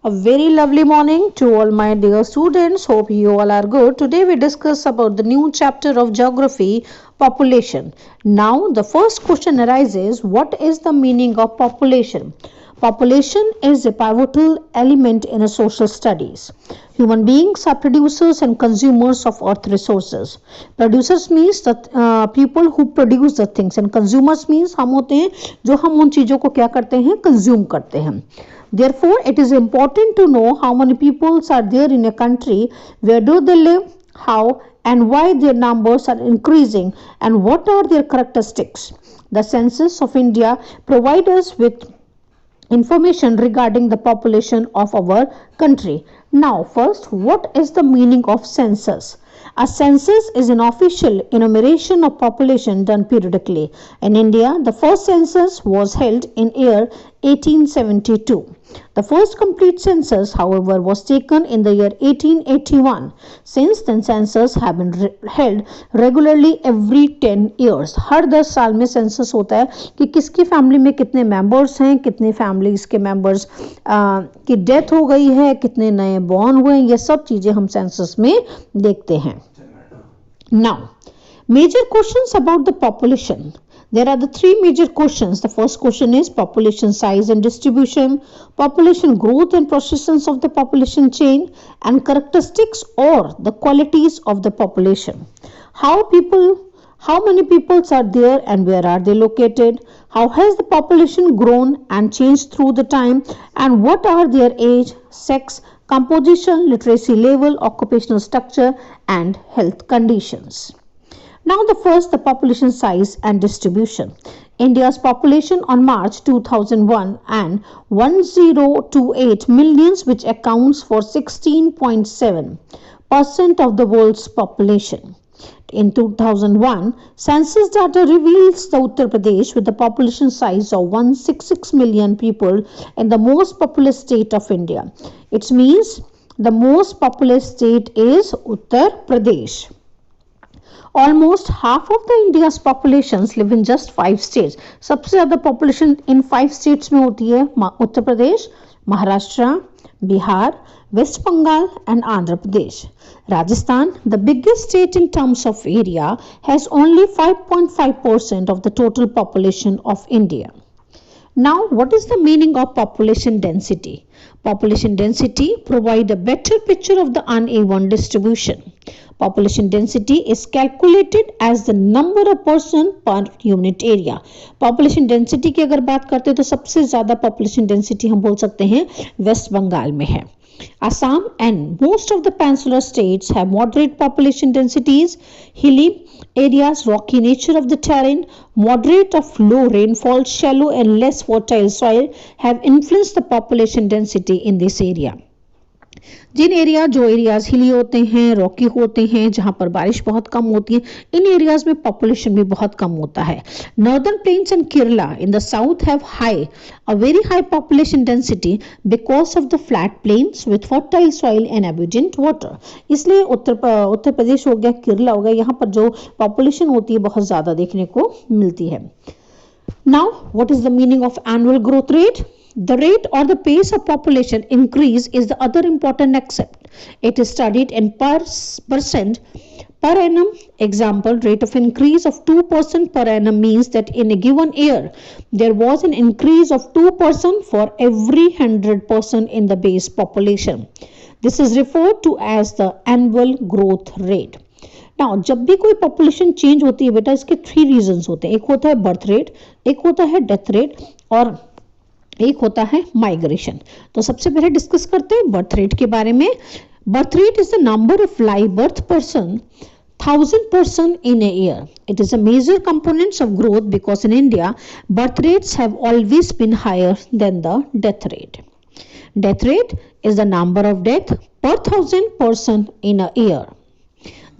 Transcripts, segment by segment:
A very lovely morning to all my dear students. Hope you all are good. Today we discuss about the new chapter of geography, population. Now the first question arises, what is the meaning of population? Population is a pivotal element in a social studies. Human beings are producers and consumers of earth resources. Producers means that people who produce the things and consumers means हम होते हैं जो हम उन चीज़ों को क्या करते हैं कंज्यूम करते हैं. Therefore, it is important to know how many peoples are there in a country, where do they live, how and why their numbers are increasing, and what are their characteristics. The census of India provide us with information regarding the population of our country. Now, first, what is the meaning of census? A census is an official enumeration of population done periodically. In India, the first census was held in year 1872. The first complete census, however, was taken in the year 1881. Since then, census have been held regularly every 10 years. हर 10 साल में census होता है कि किसकी family में कितने members हैं, कितने फैमिलीज के मेंबर्स की डेथ हो गई है, कितने नए बॉर्न हुए हैं, ये सब चीजें हम census में देखते हैं. Now, major questions about the population. There are the three major questions. The first question is population size and distribution, population growth and processes of the population chain, and characteristics or the qualities of the population. How many peoples are there and where are they located? How has the population grown and changed through the time? And what are their age, sex, composition, literacy level, occupational structure, and health conditions. Now the population size and distribution. India's population on March 2001 and 1028 millions, which accounts for 16.7% of the world's population. In 2001, census data reveals the Uttar Pradesh with a population size of 166 million people and the most populous state of India. It means the most populous state is Uttar Pradesh. Almost half of the India's populations live in just 5 states. सबसे ज़्यादा population in 5 states में होती है Uttar Pradesh, Maharashtra, Bihar, West Bengal and Andhra Pradesh. Rajasthan, the biggest state in terms of area, has only 5.5% of the total population of India. Now, what is the meaning of population density? Population density provides a better picture of the uneven distribution. Population density is calculated as the number of person per unit area. Population density की अगर बात करते हैं तो सबसे ज़्यादा population density हम बोल सकते हैं वेस्ट बंगाल में है. Assam and most of the peninsular states have moderate population densities. Hilly areas, rocky nature of the terrain, moderate of low rainfall, shallow and less fertile soil have influenced the population density in this area. जिन areas hilly होते हैं, Rocky होते हैं, जहां पर बारिश बहुत कम होती है, इन एरियाज में पॉपुलेशन भी बहुत कम होता है. Northern plains and Kerala in the south have a very high population density because of the flat plains with fertile soil and abundant water. इसलिए उत्तर प्रदेश हो गया, केरला हो गया, यहाँ पर जो पॉपुलेशन होती है बहुत ज़्यादा देखने को मिलती है. Now what is the meaning of annual growth rate? The rate or the pace of population increase is the other important aspect. It is studied in percent per annum. Example, rate of increase of 2% per annum means that in a given year, there was an increase of 2% for every 100% in the base population. This is referred to as the annual growth rate. Now, जब भी कोई population change होती है बेटा, इसके 3 reasons होते हैं. एक होता है birth rate, एक होता है death rate और एक होता है माइग्रेशन. तो सबसे पहले डिस्कस करते हैं बर्थ रेट के बारे में. Birth rate is the number of live birth person 1000% in a year. It is a major component of growth because in India, birth rates have always been higher than the death rate. Death rate is the number of death per 1000 person in a year.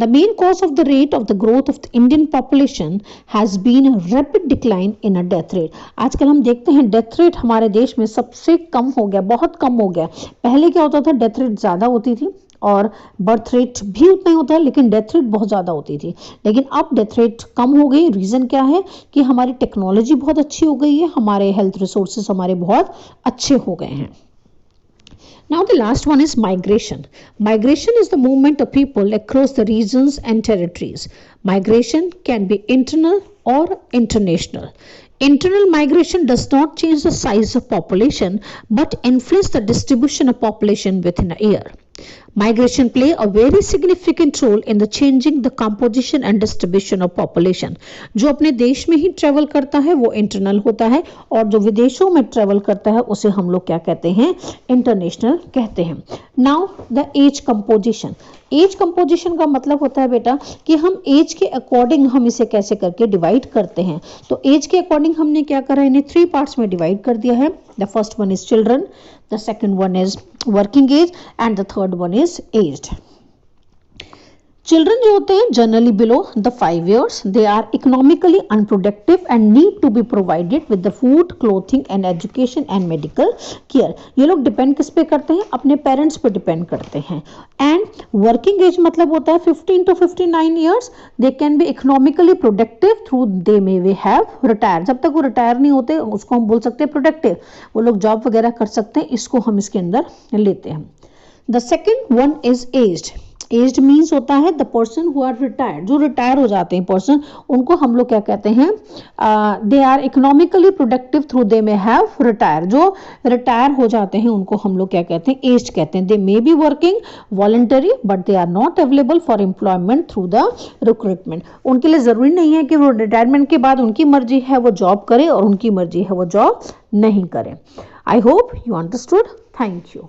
The main cause of the rate of the growth of the Indian population has been a rapid decline in a death rate. आजकल हम देखते हैं death rate हमारे देश में सबसे कम हो गया, बहुत कम हो गया. पहले क्या होता था, डेथ रेट ज़्यादा होती थी और बर्थ रेट भी उतना ही होता है, लेकिन डेथ रेट बहुत ज़्यादा होती थी. लेकिन अब डेथ रेट कम हो गई. रीज़न क्या है कि हमारी टेक्नोलॉजी बहुत अच्छी हो गई है, हमारे हेल्थ रिसोर्सेज हमारे बहुत अच्छे हो गए हैं. Now the last one is migration. Migration is the movement of people across the regions and territories. Migration can be internal or international. Internal migration does not change the size of population but influence the distribution of population within a year. Migration play a very significant role in the changing the composition and distribution of population. जो अपने देश में ही travel करता है वो internal होता है और जो विदेशों में ट्रेवल करता है उसे हम लोग क्या कहते हैं, इंटरनेशनल कहते हैं. Now the age composition. Age composition का मतलब होता है बेटा कि हम एज के अकॉर्डिंग हम इसे कैसे करके डिवाइड करते हैं. तो एज के अकॉर्डिंग हमने क्या करा, इन्हें 3 पार्ट्स में डिवाइड कर दिया है. The first one is children, the second one is working age and the third one is aged. Children जो होते हैं generally below the 5 years, they are economically unproductive and need to be provided with the food, clothing and education and medical care. ये लोग depend किस पे करते हैं, अपने पेरेंट्स पे डिपेंड करते हैं. एंड वर्किंग एज मतलब होता है 15 to 59 years. They can be economically productive through they may have retire. जब तक वो रिटायर नहीं होते उसको हम बोल सकते हैं प्रोडक्टिव. वो लोग जॉब वगैरह कर सकते हैं, इसको हम इसके अंदर लेते हैं. The second one is aged. Aged means होता है the person who are retired. जो रिटायर हो जाते हैं पर्सन, उनको हम लोग क्या कहते हैं, they are economically productive through they may have retire. जो रिटायर हो जाते हैं उनको हम लोग क्या कहते हैं, एज्ड कहते हैं. They may be working voluntary but they are not available for employment through the recruitment. उनके लिए जरूरी नहीं है कि वो रिटायरमेंट के बाद उनकी मर्जी है वो जॉब करें और उनकी मर्जी है वो जॉब नहीं करें. I hope you understood. Thank you.